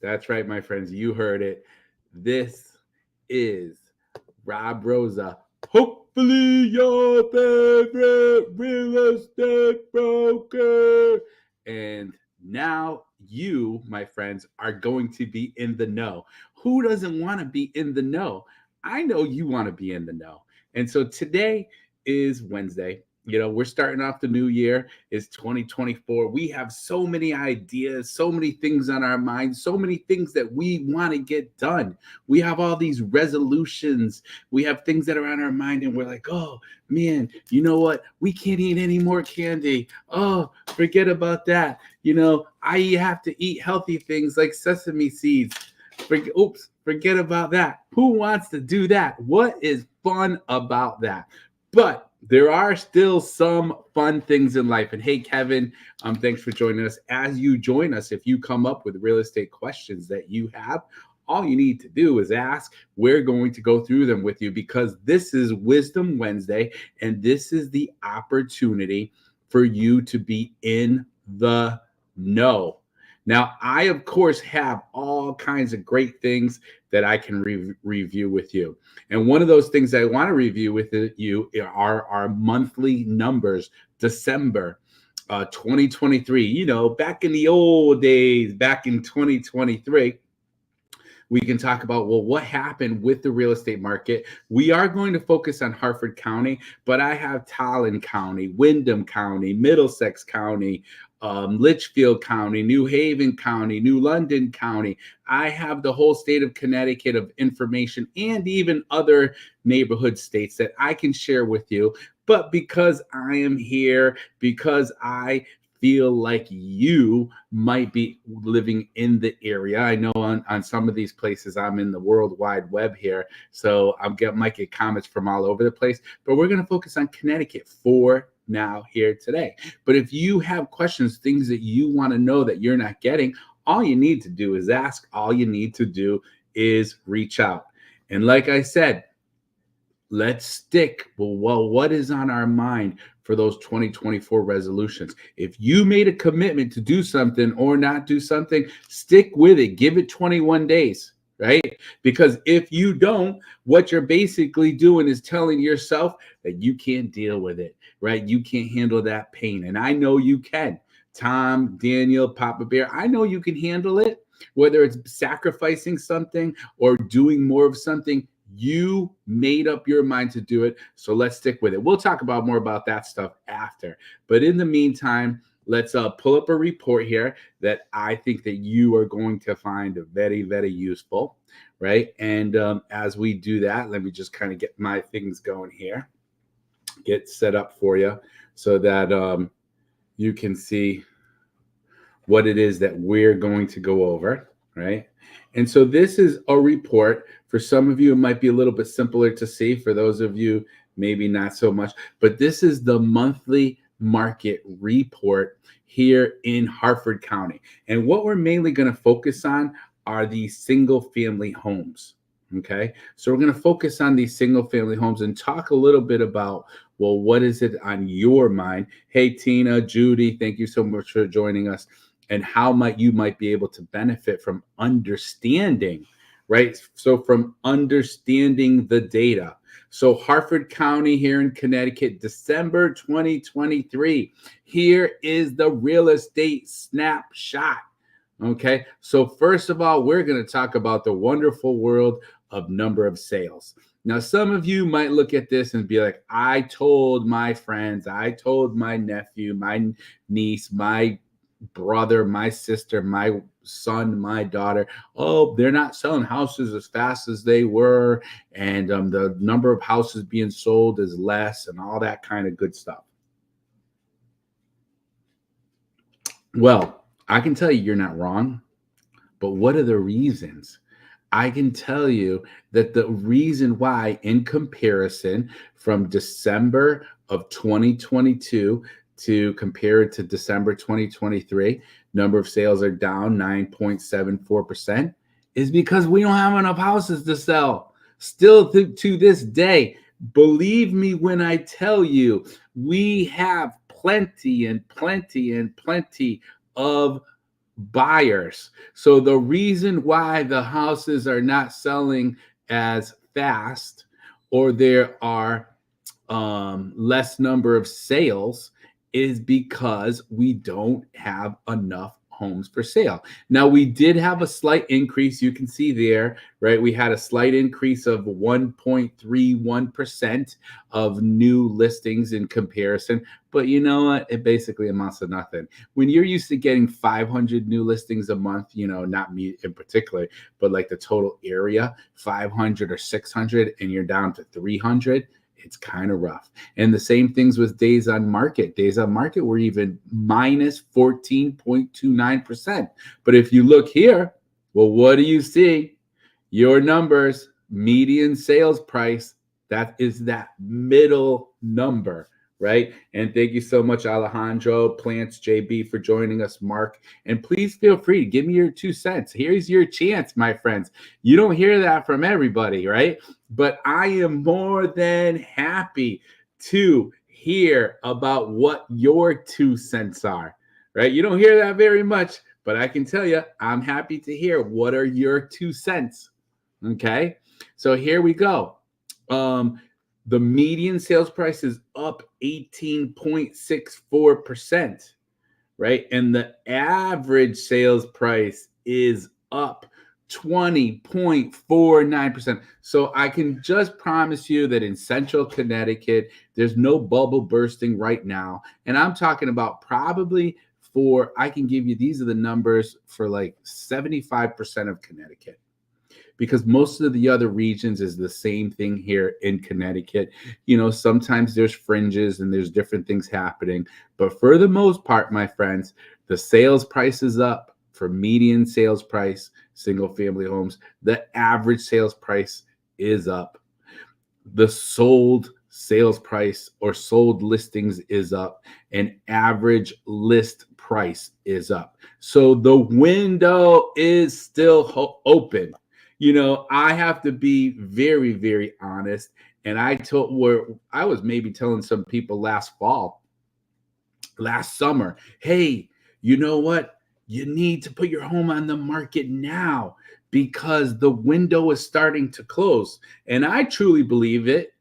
That's right, my friends. You heard it. This is Rob Rosa. Hopefully, your favorite real estate broker. And now you, my friends, are going to be in the know. Who doesn't want to be in the know? I know you want to be in the know. And so today is Wednesday. We're starting off the new year. It's 2024. We have so many ideas, so many things on our minds, so many things that we want to get done. We have all these resolutions. We have things that are on our mind, and we're like, oh man, you know what? We can't eat any more candy. Oh, forget about that. I have to eat healthy things like sesame seeds. Forget about that. Who wants to do that? What is fun about that? But there are still some fun things in life. And hey, Kevin, thanks for joining us. As you join us, if you come up with real estate questions that you have, all you need to do is ask. We're going to go through them with you because this is Wisdom Wednesday, and this is the opportunity for you to be in the know. Now, I, of course, have all kinds of great things that I can review with you. And one of those things I want to review with you are our monthly numbers, December 2023. Back in the old days, back in 2023, we can talk about, well, what happened with the real estate market. We are going to focus on Harford County, but I have Talon County, Windham County, Middlesex County, Litchfield County, New Haven County, New London County. I have the whole state of Connecticut of information, and even other neighborhood states that I can share with you. But because I am here, because I feel like you might be living in the area. I know on some of these places I'm in the World Wide Web here, so might get comments from all over the place, but we're going to focus on Connecticut for now here today. But if you have questions, things that you want to know that you're not getting, all you need to do is ask. All you need to do is reach out. And like I said, let's stick. Well, what is on our mind for those 2024 resolutions? If you made a commitment to do something or not do something, stick with it. Give it 21 days, right? Because if you don't, what you're basically doing is telling yourself that you can't deal with it, right? You can't handle that pain. And I know you can. Tom, Daniel, Papa Bear, I know you can handle it. Whether it's sacrificing something or doing more of something, you made up your mind to do it, so let's stick with it. We'll talk about more about that stuff after. But in the meantime, let's pull up a report here that I think that you are going to find very, very useful, right? And as we do that, let me just kind of get my things going here, get set up for you so that you can see what it is that we're going to go over, right? And so this is a report. For some of you, it might be a little bit simpler to see. For those of you, maybe not so much. But this is the monthly market report here in Harford County. And what we're mainly going to focus on are these single family homes. Okay, so we're going to focus on these single family homes and talk a little bit about, well, what is it on your mind? Hey, Tina, Judy, thank you so much for joining us. And how you might be able to benefit from understanding, right? So from understanding the data. So Harford County here in Connecticut, December 2023. Here is the real estate snapshot. Okay, so first of all, we're going to talk about the wonderful world of number of sales. Now, some of you might look at this and be like, I told my friends, I told my nephew, my niece, my brother, my sister, my son, my daughter, oh, they're not selling houses as fast as they were, and the number of houses being sold is less, and all that kind of good stuff. Well, I can tell you you're not wrong, but what are the reasons? I can tell you that the reason why, in comparison from December of 2022 to compare it to December 2023, number of sales are down 9.74%, is because we don't have enough houses to sell. Still to this day, believe me when I tell you, we have plenty and plenty and plenty of buyers. So the reason why the houses are not selling as fast, or there are less number of sales, is because we don't have enough homes for sale. Now, we did have a slight increase. You can see there, right? We had a slight increase of 1.31% of new listings in comparison. But you know what? It basically amounts to nothing. When you're used to getting 500 new listings a month, not me in particular, but like the total area, 500 or 600, and you're down to 300, it's kind of rough. And the same things with days on market. Days on market were even minus 14.29%. But if you look here, well, what do you see? Your numbers, median sales price, that is that middle number, right? And thank you so much, Alejandro, Plants JB, for joining us, Mark. And please feel free to give me your 2 cents. Here's your chance, my friends. You don't hear that from everybody, right? But I am more than happy to hear about what your 2 cents are, right? You don't hear that very much, but I can tell you, I'm happy to hear what are your 2 cents. Okay, so here we go. The median sales price is up 18.64%, right? And the average sales price is up 20.49%. So I can just promise you that in central Connecticut, there's no bubble bursting right now. And I'm talking about probably I can give you, these are the numbers for like 75% of Connecticut, because most of the other regions is the same thing here in Connecticut. Sometimes there's fringes and there's different things happening, but for the most part, my friends, the sales price is up for median sales price, single family homes. The average sales price is up. The sold sales price or sold listings is up, and average list price is up. So the window is still open. I have to be very, very honest. And I was maybe telling some people last summer, hey, you know what? You need to put your home on the market now because the window is starting to close. And I truly believed it,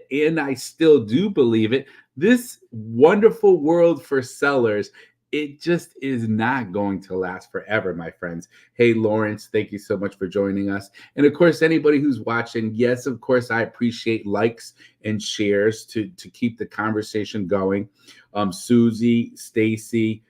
and I still do believe it. This wonderful world for sellers, it just is not going to last forever, my friends. Hey, Lawrence, thank you so much for joining us. And of course, anybody who's watching, yes, of course, I appreciate likes and shares to keep the conversation going. Susie, Stacy,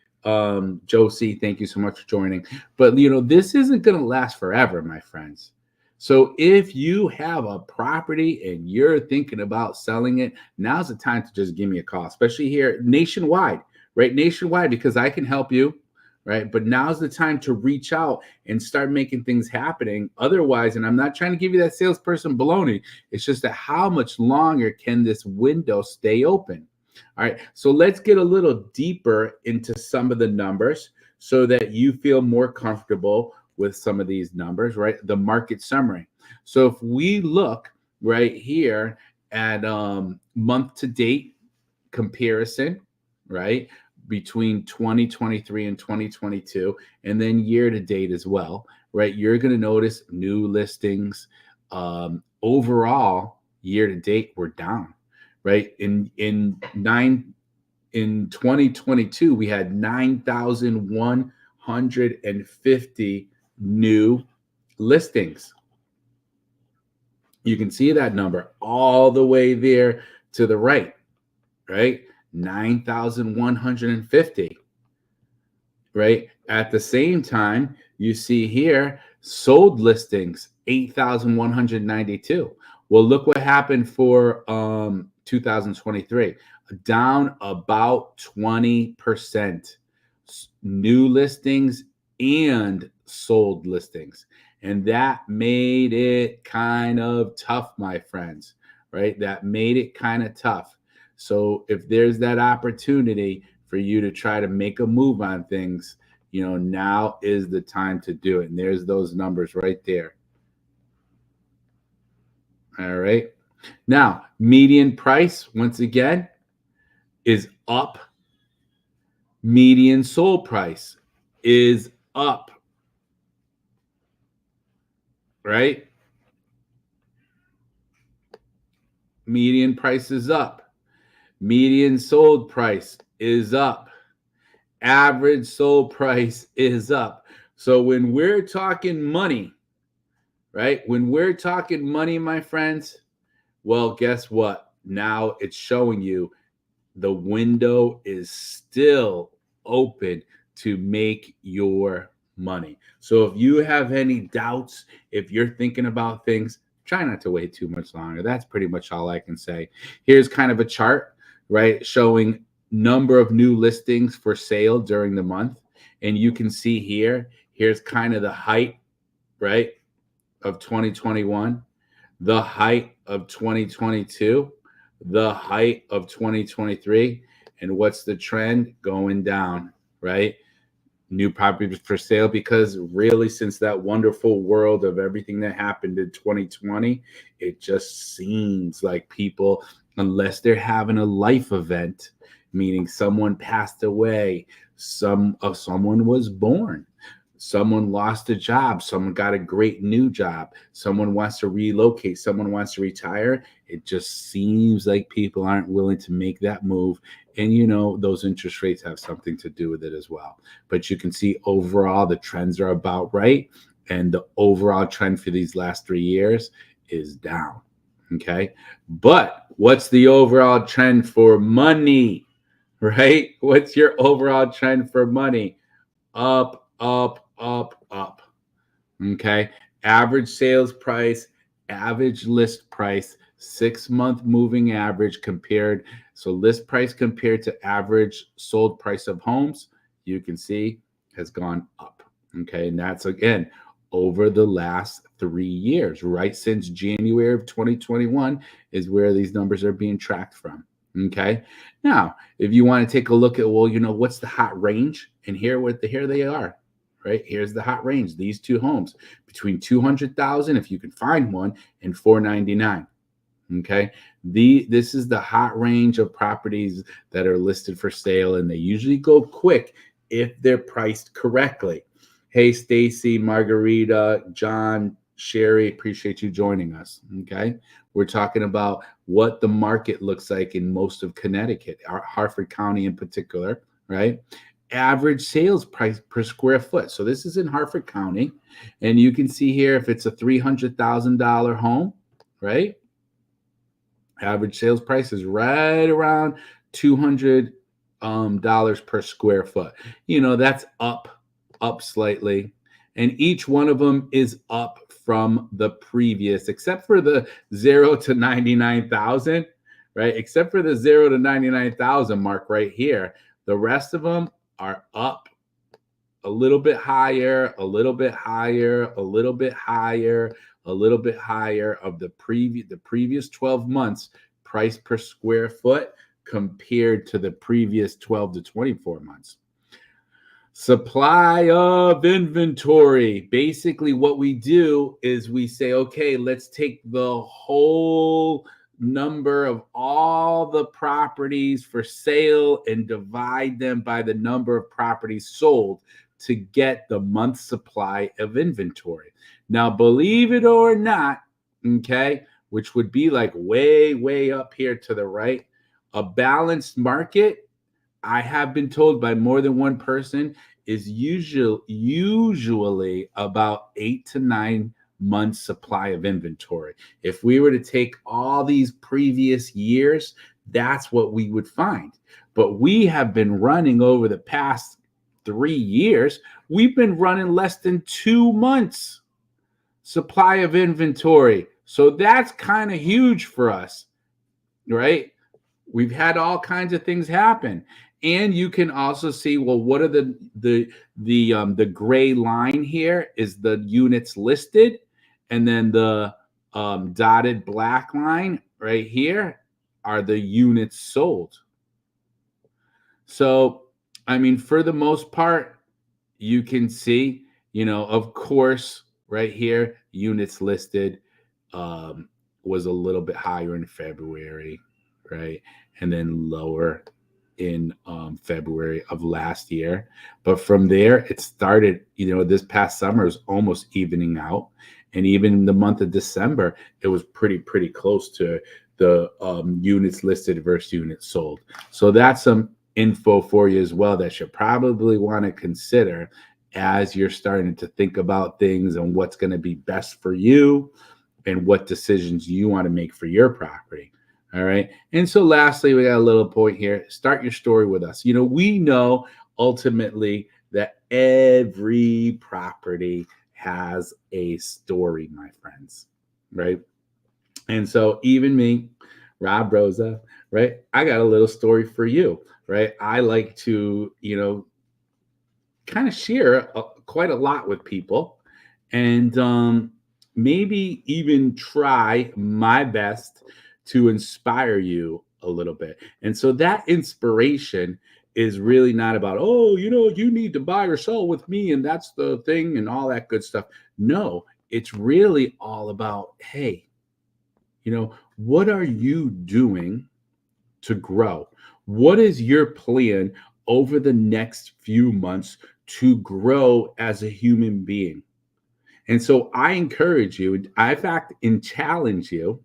Josie, thank you so much for joining. But, this isn't going to last forever, my friends. So if you have a property and you're thinking about selling it, now's the time to just give me a call, especially here nationwide. Right, nationwide, because I can help you, right? But now's the time to reach out and start making things happening. Otherwise, and I'm not trying to give you that salesperson baloney, it's just that how much longer can this window stay open? All right, so let's get a little deeper into some of the numbers so that you feel more comfortable with some of these numbers, right? The market summary. So if we look right here at month to date comparison, right, between 2023 and 2022, and then year to date as well, right? You're going to notice new listings. Overall, year to date, we're down, right? In 2022, we had 9,150 new listings. You can see that number all the way there to the right, right? 9,150, right? At the same time, you see here sold listings 8,192. Well, look what happened for 2023, down about 20%. New listings and sold listings. And that made it kind of tough, my friends, right? That made it kind of tough. So if there's that opportunity for you to try to make a move on things, now is the time to do it. And there's those numbers right there. All right. Now, median price, once again, is up. Median sold price is up, right? Median price is up. Median sold price is up. Average sold price is up. So when we're talking money, right? When we're talking money, my friends, well, guess what? Now it's showing you the window is still open to make your money. So if you have any doubts, if you're thinking about things, try not to wait too much longer. That's pretty much all I can say. Here's kind of a chart, right, showing number of new listings for sale during the month. And you can see here's kind of the height, right, of 2021, the height of 2022, the height of 2023. And what's the trend? Going down, right? New properties for sale, because really, since that wonderful world of everything that happened in 2020, it just seems like people, unless they're having a life event, meaning someone passed away, someone was born, someone lost a job, someone got a great new job, someone wants to relocate, someone wants to retire, it just seems like people aren't willing to make that move. And those interest rates have something to do with it as well. But you can see overall the trends are about right, and the overall trend for these last 3 years is down. Okay, but what's the overall trend for money? Right? What's your overall trend for money? Up, up, up, up. Okay. Average sales price, average list price, 6-month moving average compared. So list price compared to average sold price of homes, you can see has gone up. Okay. And that's again over the last 3 years, right since January of 2021 is where these numbers are being tracked from. Okay. Now, if you want to take a look at, well, what's the hot range? And here they are, right? Here's the hot range. These two homes between 200,000, if you can find one, and 499. Okay. This is the hot range of properties that are listed for sale, and they usually go quick if they're priced correctly. Hey, Stacy, Margarita, John, Sherry, appreciate you joining us. Okay. We're talking about what the market looks like in most of Connecticut, Hartford County in particular, right? Average sales price per square foot. So this is in Hartford County. And you can see here if it's a $300,000 home, right? Average sales price is right around $200 per square foot. That's up slightly. And each one of them is up from the previous, except for the 0 to 99,000, right? Except for the 0 to 99,000 mark right here. The rest of them are up a little bit higher, a little bit higher, a little bit higher, a little bit higher of the previous 12 months price per square foot compared to the previous 12 to 24 months. Supply of inventory. Basically, what we do is we say, okay, let's take the whole number of all the properties for sale and divide them by the number of properties sold to get the month supply of inventory. Now, believe it or not, okay, which would be like way, way up here to the right, a balanced market, I have been told by more than one person, is usually about 8 to 9 months supply of inventory. If we were to take all these previous years, that's what we would find. But we have been running over the past 3 years, we've been running less than 2 months supply of inventory. So that's kind of huge for us, right? We've had all kinds of things happen. And you can also see, well, what are the gray line here is the units listed, and then the dotted black line right here are the units sold. So, I mean, for the most part, you can see, of course, right here, units listed was a little bit higher in February, right? And then lower in February of last year. But from there, it started, this past summer is almost evening out. And even in the month of December, it was pretty close to the units listed versus units sold. So that's some info for you as well that you probably want to consider as you're starting to think about things and what's going to be best for you and what decisions you want to make for your property. All right. And so lastly, we got a little point here. Start your story with us. We know ultimately that every property has a story, my friends. Right. And so even me, Rob Rosa, right? I got a little story for you, right? I like to, kind of share quite a lot with people and maybe even try my best to inspire you a little bit. And so that inspiration is really not about, oh, you need to buy or sell with me and that's the thing and all that good stuff. No, it's really all about, hey, what are you doing to grow? What is your plan over the next few months to grow as a human being? And so I encourage you, I in fact challenge you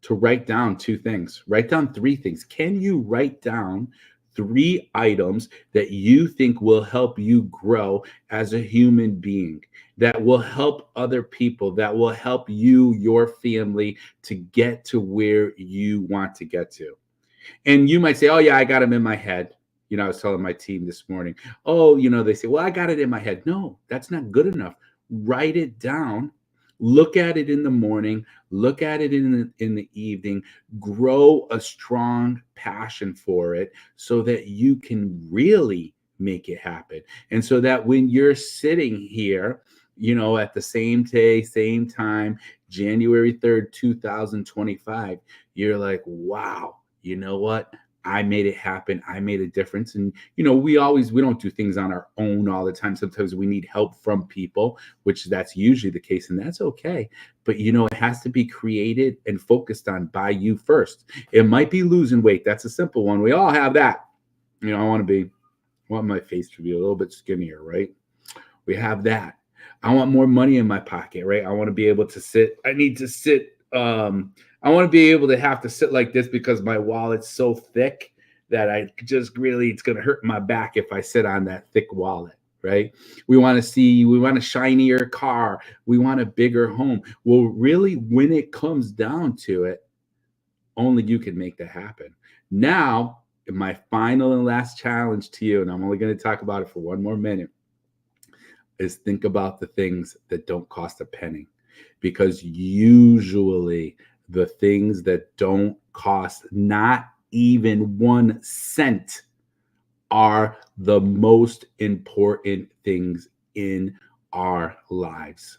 to write down two things, write down three things. Can you write down three items that you think will help you grow as a human being, that will help other people, that will help you, your family to get to where you want to get to? And you might say, oh, yeah, I got them in my head. I was telling my team this morning, oh, they say, well, I got it in my head. No, that's not good enough. Write it down. Look at it in the morning. Look at it in the evening. Grow a strong passion for it so that you can really make it happen. And so that when you're sitting here, at the same day, same time, January 3rd, 2025, you're like, wow, you know what? I made it happen. I made a difference. And, we don't do things on our own all the time. Sometimes we need help from people, which that's usually the case. And that's okay. But, it has to be created and focused on by you first. It might be losing weight. That's a simple one. We all have that. I want my face to be a little bit skinnier, right? We have that. I want more money in my pocket, right? I want to be able to sit. I need to sit. I want to be able to have to sit like this because my wallet's so thick that it's going to hurt my back if I sit on that thick wallet, right? We want a shinier car. We want a bigger home. Well, really, when it comes down to it, only you can make that happen. Now, my final and last challenge to you, and I'm only going to talk about it for one more minute, is think about the things that don't cost a penny, because usually the things that don't cost not even 1 cent are the most important things in our lives.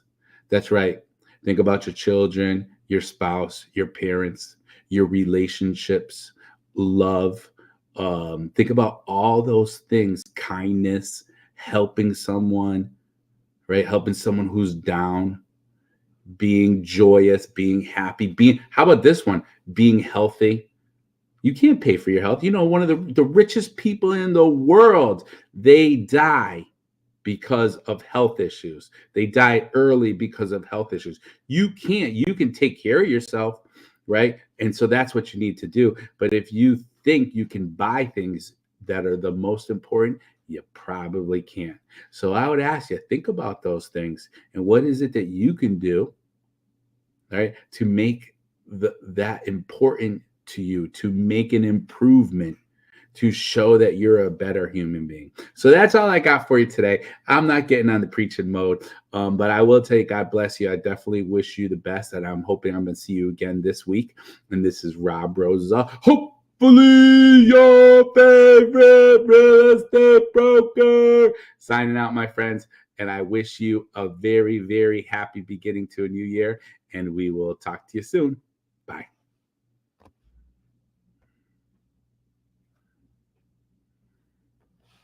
That's right. Think about your children, your spouse, your parents, your relationships, love. Think about all those things, kindness, helping someone, right? Helping someone who's down, being joyous, being happy, how about this one? Being healthy. You can't pay for your health. One of the richest people in the world, they die because of health issues. They die early because of health issues. You can take care of yourself, right? And so that's what you need to do. But if you think you can buy things that are the most important, you probably can't. So I would ask you, think about those things and what is it that you can do, right, to make that important to you, to make an improvement, to show that you're a better human being. So that's all I got for you today. I'm not getting on the preaching mode, but I will tell you, God bless you. I definitely wish you the best, and I'm hoping I'm going to see you again this week. And this is Rob Rosa. Hopefully your favorite real estate broker. Signing out, my friends. And I wish you a very, very happy beginning to a new year. And we will talk to you soon. Bye.